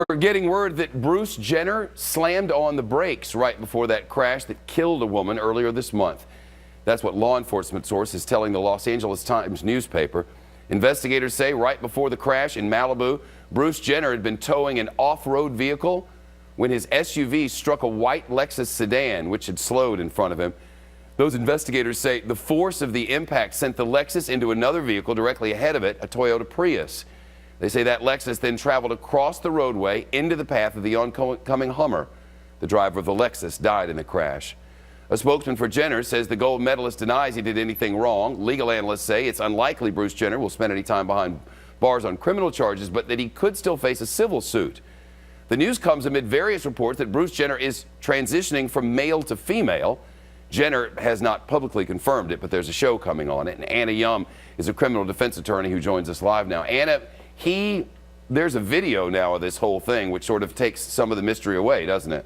We're getting word that Bruce Jenner slammed on the brakes right before that crash that killed a woman earlier this month. That's what law enforcement source is telling the Los Angeles Times newspaper. Investigators say right before the crash in Malibu, Bruce Jenner had been towing an off-road vehicle when his SUV struck a white Lexus sedan, which had slowed in front of him. Those investigators say the force of the impact sent the Lexus into another vehicle directly ahead of it, a Toyota Prius. They say that Lexus then traveled across the roadway into the path of the oncoming Hummer. The driver of the Lexus died in the crash. A spokesman for Jenner says the gold medalist denies he did anything wrong. Legal analysts say it's unlikely Bruce Jenner will spend any time behind bars on criminal charges, but that he could still face a civil suit. The news comes amid various reports that Bruce Jenner is transitioning from male to female. Jenner has not publicly confirmed it, but there's a show coming on it. And Anna Yum is a criminal defense attorney who joins us live now. Anna, there's a video now of this whole thing, which sort of takes some of the mystery away, doesn't it?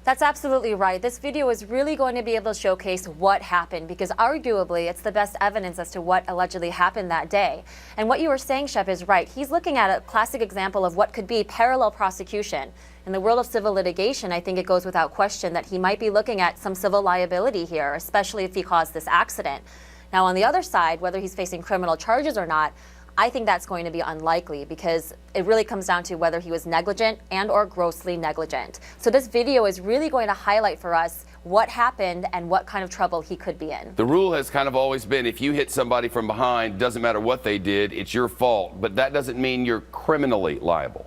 That's absolutely right. This video is really going to be able to showcase what happened, because arguably it's the best evidence as to what allegedly happened that day. And what you were saying, Shep, is right. He's looking at a classic example of what could be parallel prosecution. In the world of civil litigation, I think it goes without question that he might be looking at some civil liability here, especially if he caused this accident. Now, on the other side, whether he's facing criminal charges or not, I think that's going to be unlikely, because it really comes down to whether he was negligent and or grossly negligent. So this video is really going to highlight for us what happened and what kind of trouble he could be in. The rule has kind of always been if you hit somebody from behind, doesn't matter what they did, it's your fault. But that doesn't mean you're criminally liable.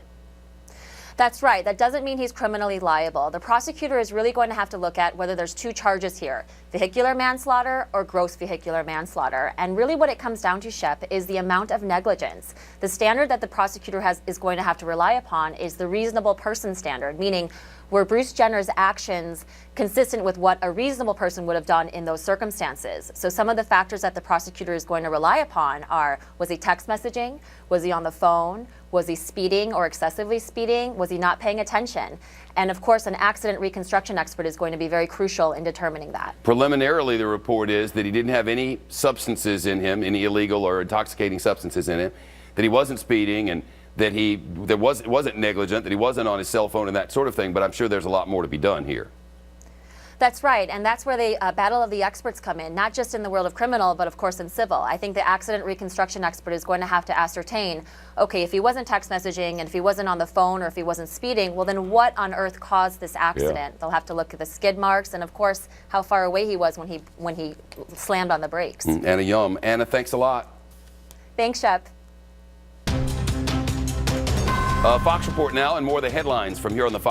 That's right. That doesn't mean he's criminally liable. The prosecutor is really going to have to look at whether there's two charges here, vehicular manslaughter or gross vehicular manslaughter. And really what it comes down to, Shep, is the amount of negligence. The standard that the prosecutor is going to have to rely upon is the reasonable person standard, meaning were Bruce Jenner's actions consistent with what a reasonable person would have done in those circumstances. So some of the factors that the prosecutor is going to rely upon are, was he text messaging? Was he on the phone? Was he speeding or excessively speeding? Was he not paying attention? And of course, an accident reconstruction expert is going to be very crucial in determining that. Preliminarily, the report is that he didn't have any substances in him, any illegal or intoxicating substances in him, that he wasn't speeding, and that wasn't negligent, that he wasn't on his cell phone and that sort of thing. But I'm sure there's a lot more to be done here. That's right, and that's where the battle of the experts come in, not just in the world of criminal, but of course in civil. I think the accident reconstruction expert is going to have to ascertain, okay, if he wasn't text messaging and if he wasn't on the phone or if he wasn't speeding, well then what on earth caused this accident? Yeah. They'll have to look at the skid marks and of course how far away he was when he slammed on the brakes. Anna Yum. Anna, thanks a lot. Thanks, Shep. Fox Report now, and more of the headlines from here on the Fox.